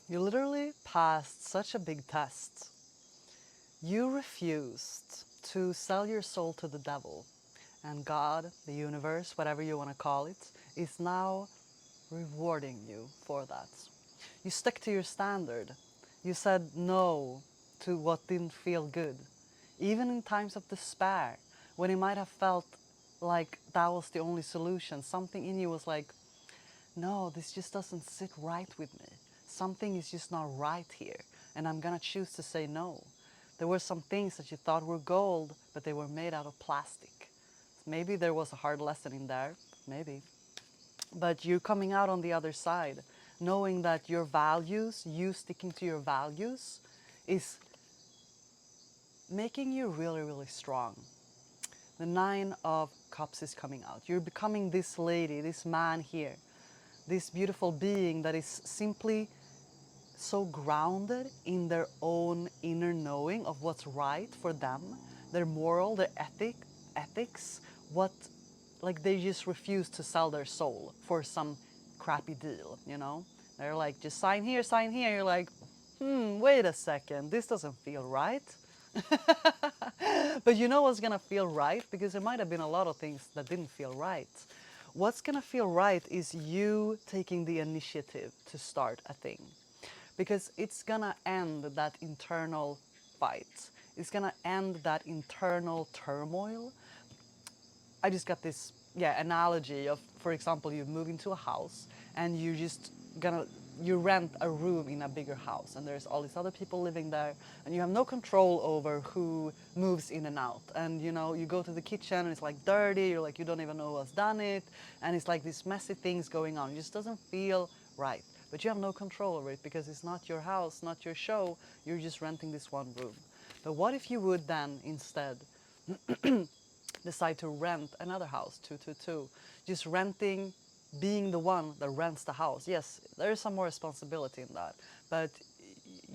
You literally passed such a big test. You refused to sell your soul to the devil. And God, the universe, whatever you want to call it, is now rewarding you for that. You stuck to your standard. You said no to what didn't feel good. Even in times of despair, when you might have felt like that was the only solution, something in you was like, no, this just doesn't sit right with me. Something is just not right here, and I'm gonna choose to say no. There were some things that you thought were gold, but they were made out of plastic. Maybe there was a hard lesson in there, maybe. But you're coming out on the other side, knowing that your values, you sticking to your values, is making you really, really strong. The Nine of Cups is coming out. You're becoming this lady, this man here, this beautiful being that is simply so grounded in their own inner knowing of what's right for them, their moral, their ethics, what, like they just refuse to sell their soul for some crappy deal, you know? They're like, just sign here, sign here. You're like, wait a second, this doesn't feel right. But you know what's gonna feel right? Because there might have been a lot of things that didn't feel right. What's gonna feel right is you taking the initiative to start a thing. Because it's gonna end that internal fight. It's gonna end that internal turmoil. I just got this analogy of, for example, you move into a house and you just gonna you rent a room in a bigger house, and there's all these other people living there, and you have no control over who moves in and out. And you know, you go to the kitchen and it's like dirty, you're like, you don't even know who has done it, and it's like these messy things going on. It just doesn't feel right, but you have no control over it because it's not your house, not your show. You're just renting this one room. But what if you would then instead decide to rent another house, 222, just renting, being the one that rents the house? Yes, there is some more responsibility in that, but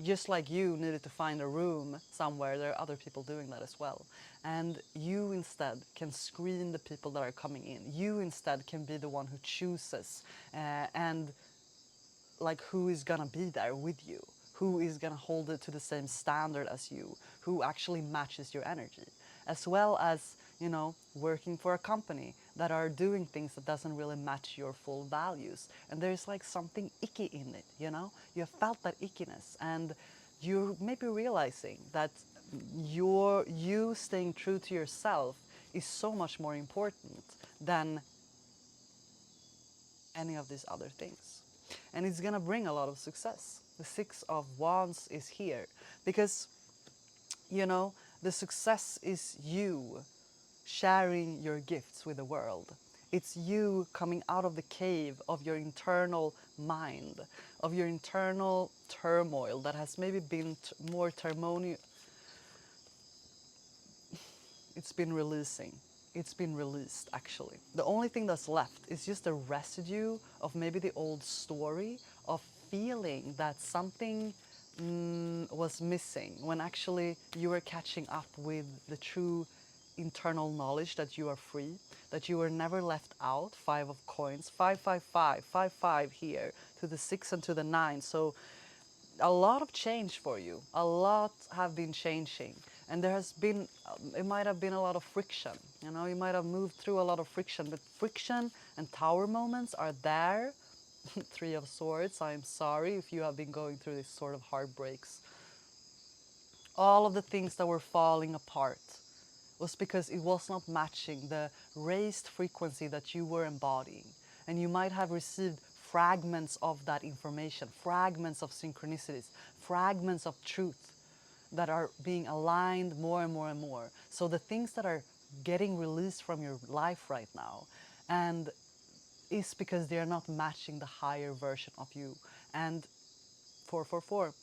just like you needed to find a room somewhere, there are other people doing that as well. And you instead can screen the people that are coming in. You instead can be the one who chooses, and like, who is gonna be there with you, who is gonna hold it to the same standard as you, who actually matches your energy, as well as, you know, working for a company that are doing things that doesn't really match your full values, and there's like something icky in it, you know, you have felt that ickiness, and you're maybe realizing that you staying true to yourself is so much more important than any of these other things. And it's gonna bring a lot of success. The Six of Wands is here because, you know, the success is you sharing your gifts with the world. It's you coming out of the cave of your internal mind, of your internal turmoil that has maybe been more turmoil. It's been releasing. It's been released, actually. The only thing that's left is just a residue of maybe the old story of feeling that something was missing when actually you were catching up with the true internal knowledge that you are free, that you were never left out. Five of coins, 555, 55 here, to the 6 and to the 9. So a lot of change for you. A lot have been changing, and there has been, it might have been a lot of friction. You know, you might have moved through a lot of friction, but friction and tower moments are there. Three of Swords. I'm sorry if you have been going through this sort of heartbreaks. All of the things that were falling apart was because it was not matching the raised frequency that you were embodying. And you might have received fragments of that information, fragments of synchronicities, fragments of truth that are being aligned more and more and more. So the things that are getting released from your life right now, and is because they are not matching the higher version of you. And 444,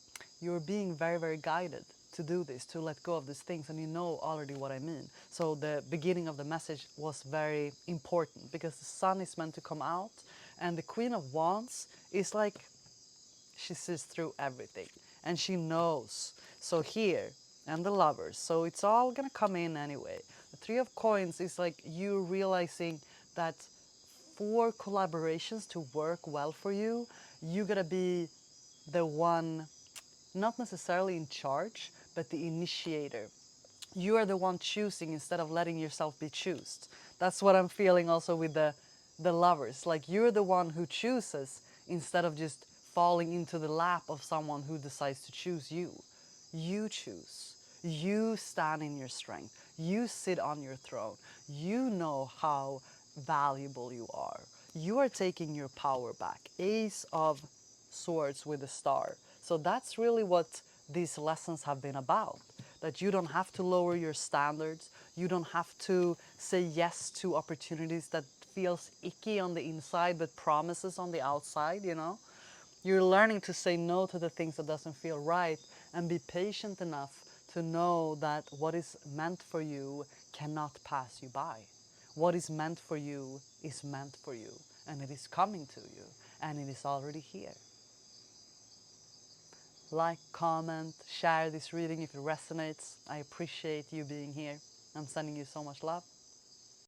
you're being very, very guided to do this, to let go of these things, and you know already what I mean. So the beginning of the message was very important because the sun is meant to come out, and the Queen of Wands is like, she sees through everything and she knows. So here, and the Lovers, so it's all gonna come in anyway. The Three of Coins is like you realizing that for collaborations to work well for you, you gotta be the one, not necessarily in charge, but the initiator. You are the one choosing instead of letting yourself be chosen. That's what I'm feeling also with the lovers. Like you're the one who chooses instead of just falling into the lap of someone who decides to choose you. You choose. You stand in your strength. You sit on your throne. You know how valuable you are. You are taking your power back. Ace of Swords with a star. So that's really what these lessons have been about. That you don't have to lower your standards. You don't have to say yes to opportunities that feels icky on the inside but promises on the outside, you know? You're learning to say no to the things that doesn't feel right and be patient enough to know that what is meant for you cannot pass you by. What is meant for you is meant for you, and it is coming to you, and it is already here. Like, comment, share this reading if it resonates. I appreciate you being here. I'm sending you so much love.